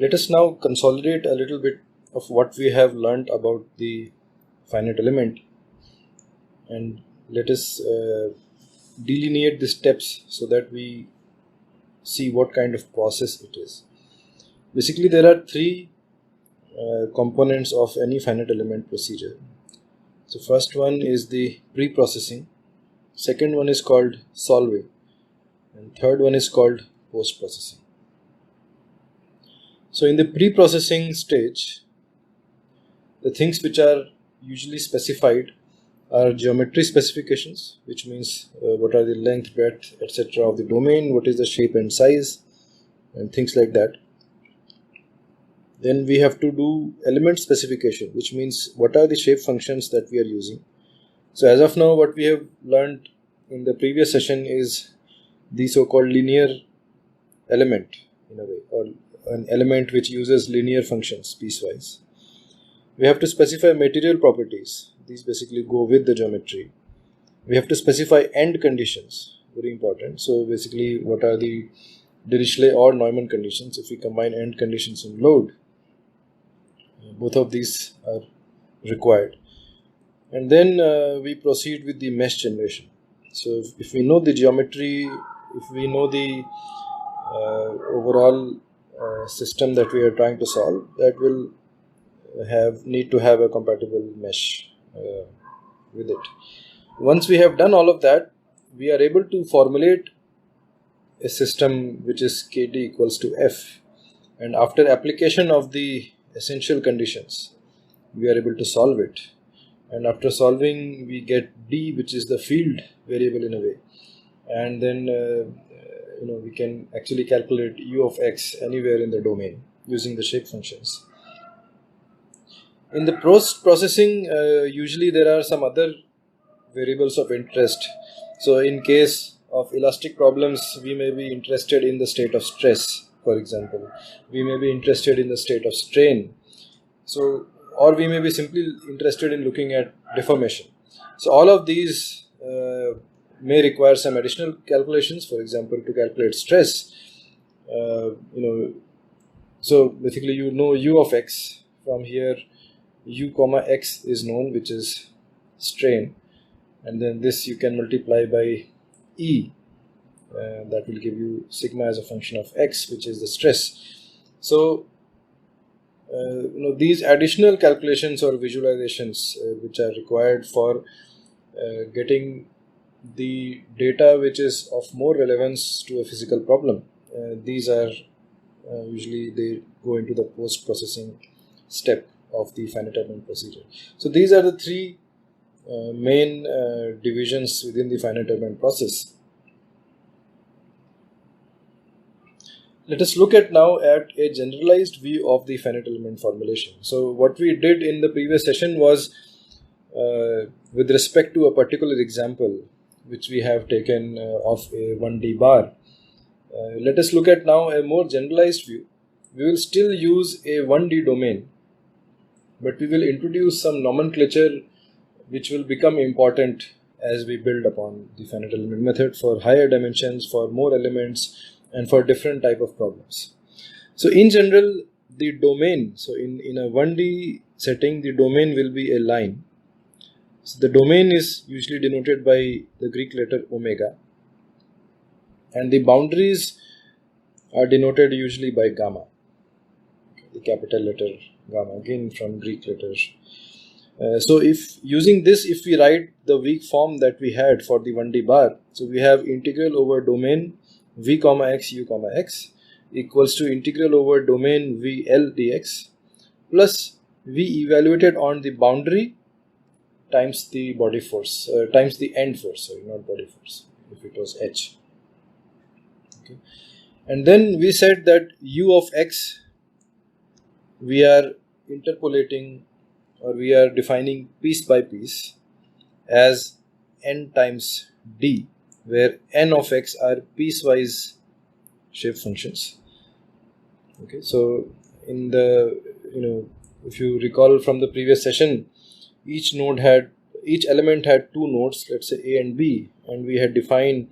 Let us now consolidate a little bit of what we have learned about the finite element, and let us delineate the steps so that we see what kind of process it is. Basically, there are three components of any finite element procedure. So first one is the pre-processing, second one is called solving, and third one is called post-processing. So in the pre-processing stage, the things which are usually specified are geometry specifications, which means what are the length, breadth, etc. of the domain, what is the shape and size, and things like that. Then we have to do element specification, which means what are the shape functions that we are using. So as of now, what we have learned in the previous session is the so-called linear element, in a way, or an element which uses linear functions piecewise. We have to specify material properties. These basically go with the geometry. We have to specify end conditions, very important. So basically, what are the Dirichlet or Neumann conditions? If we combine end conditions and load, both of these are required. And then we proceed with the mesh generation. So if we know the geometry, if we know the overall system that we are trying to solve, that will need to have a compatible mesh with it. Once we have done all of that, we are able to formulate a system which is Kd equals to F, and after application of the essential conditions, we are able to solve it, and after solving we get D, which is the field variable in a way, and then we can actually calculate u of x anywhere in the domain using the shape functions. In the post-processing, usually there are some other variables of interest. So in case of elastic problems, we may be interested in the state of stress, for example. We may be interested in the state of strain. So, or we may be simply interested in looking at deformation. So all of these may require some additional calculations, for example, to calculate stress. So basically you know u of x. From here, u comma x is known, which is strain, and then this you can multiply by E. That will give you sigma as a function of x, which is the stress. So these additional calculations or visualizations which are required for getting the data which is of more relevance to a physical problem, these are usually they go into the post-processing step of the finite element procedure. So these are the three main divisions within the finite element process. Let us look at now at a generalized view of the finite element formulation. So what we did in the previous session was with respect to a particular example which we have taken of a 1D bar. Let us look at now a more generalized view. We will still use a 1D domain, but we will introduce some nomenclature which will become important as we build upon the finite element method for higher dimensions, for more elements, and for different type of problems. So in general, the domain, so in a 1D setting, the domain will be a line. So the domain is usually denoted by the Greek letter omega, and the boundaries are denoted usually by gamma, the capital letter gamma, again from Greek letters. So if using this, if we write the weak form that we had for the 1D bar, so we have integral over domain v comma x u comma x equals to integral over domain vl dx plus v evaluated on the boundary times the body force, times the end force, sorry, not body force, if it was h. Okay. And then we said that u of x, we are interpolating, or we are defining piece by piece as n times d, where n of x are piecewise shape functions. Okay, so in the, if you recall from the previous session, each element had two nodes, let's say a and b, and we had defined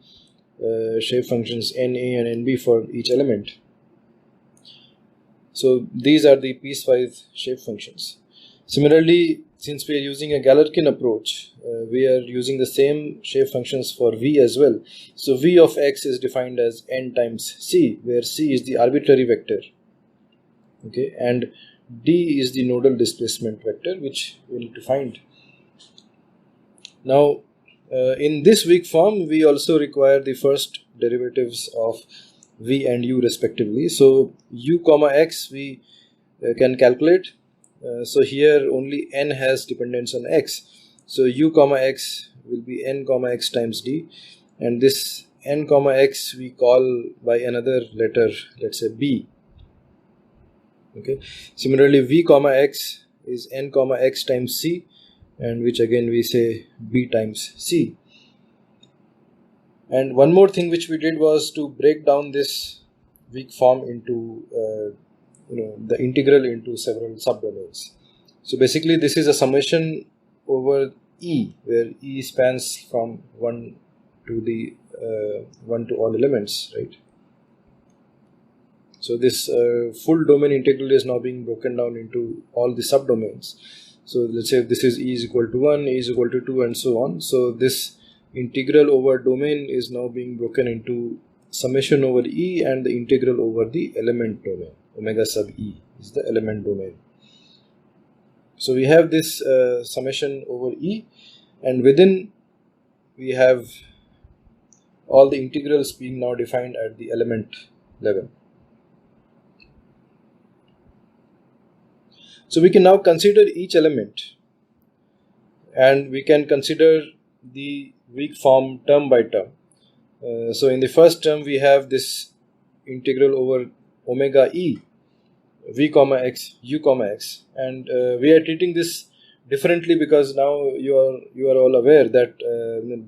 shape functions na and nb for each element. So these are the piecewise shape functions. Similarly, since we are using a Galerkin approach, we are using the same shape functions for v as well. So v of x is defined as n times c, where c is the arbitrary vector, okay, and d is the nodal displacement vector, which we need to find. Now, in this weak form, we also require the first derivatives of v and u respectively. So u comma x we can calculate. So here only n has dependence on x. So u comma x will be n comma x times d, and this n comma x we call by another letter, let's say b. Okay. Similarly, v comma x is n comma x times c, and which again we say b times c. And one more thing which we did was to break down this weak form into the integral into several subdomains. So basically this is a summation over E, where E spans from 1 to the 1 to all elements, right? So this full domain integral is now being broken down into all the subdomains. So let's say this is E is equal to 1, E is equal to 2, and so on. So this integral over domain is now being broken into summation over E and the integral over the element domain. Omega sub E is the element domain. So we have this summation over E, and within we have all the integrals being now defined at the element level. So we can now consider each element, and we can consider the weak form term by term. So in the first term we have this integral over omega E, v comma x, u comma x, and we are treating this differently because now you are all aware that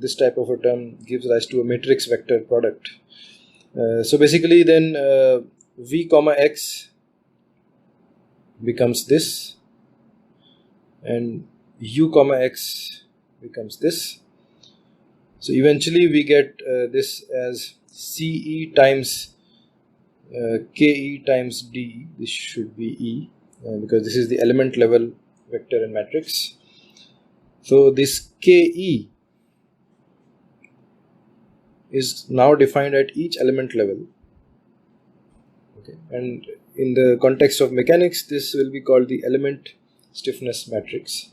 this type of a term gives rise to a matrix vector product. So basically then v comma x becomes this, and u comma x becomes this. So eventually we get this as CE times KE times DE. This should be E because this is the element level vector and matrix. So this KE is now defined at each element level. Okay. And in the context of mechanics, this will be called the element stiffness matrix.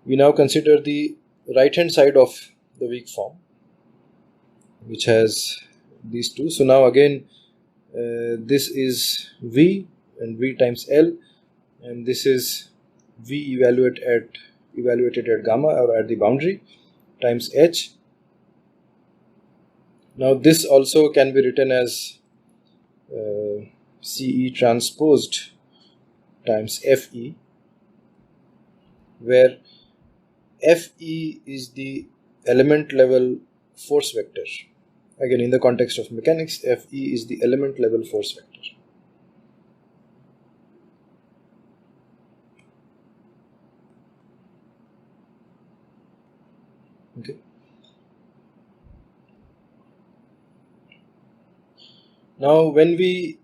We now consider the right hand side of the weak form, which has these two. So now again this is V and V times L, and this is V evaluated at gamma or at the boundary times H. Now this also can be written as CE transposed times FE, where FE is the element level force vector. Again, in the context of mechanics, Fe is the element level force vector. Okay. Now, when we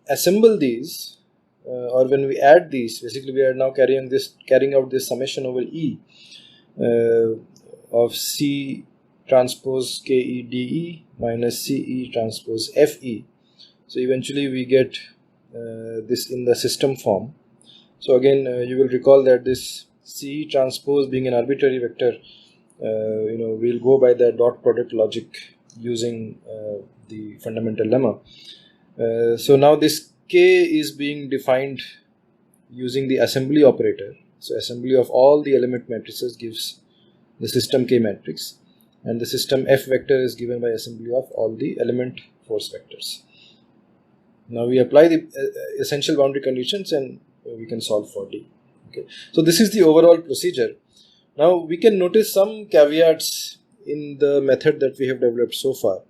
assemble these, or when we add these, basically we are now carrying out this summation over E of C transpose KE minus CE transpose FE. So eventually we get this in the system form. So again, you will recall that this CE transpose being an arbitrary vector, we'll go by the dot product logic using the fundamental lemma. So now this K is being defined using the assembly operator. So assembly of all the element matrices gives the system K matrix, and the system F vector is given by assembly of all the element force vectors. Now we apply the essential boundary conditions and we can solve for D. Okay. So this is the overall procedure. Now we can notice some caveats in the method that we have developed so far,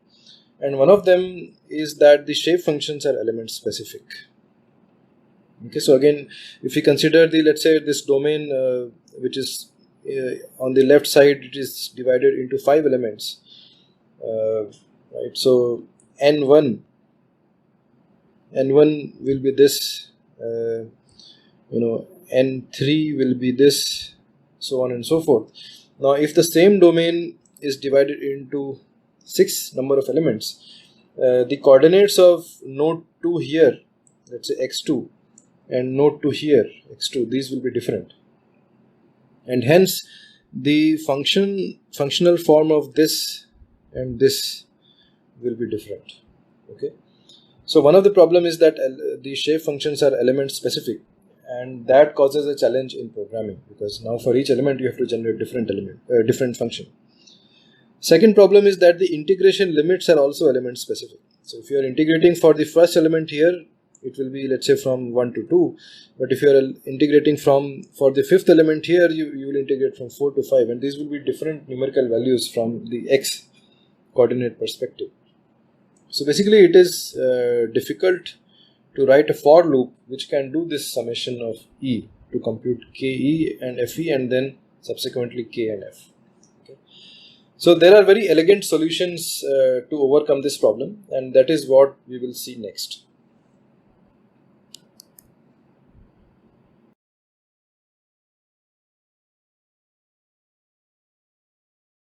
and one of them is that the shape functions are element specific. Okay, so again, if we consider let's say this domain which is on the left side, it is divided into 5 elements, right? So N1 n1 will be this, n3 will be this, so on and so forth. Now if the same domain is divided into 6 number of elements, the coordinates of node 2 here, let's say x2, and node 2 here, x2, these will be different, and hence the functional form of this and this will be different. Okay, so one of the problem is that the shape functions are element specific, and that causes a challenge in programming, because now for each element you have to generate different function. Second problem is that the integration limits are also element specific. So if you are integrating for the first element here, it will be, let's say, from 1 to 2, but if you are integrating for the fifth element here, you will integrate from 4 to 5, and these will be different numerical values from the x coordinate perspective. So basically it is difficult to write a for loop which can do this summation of E to compute KE and FE and then subsequently K and F. Okay. So there are very elegant solutions to overcome this problem, and that is what we will see next.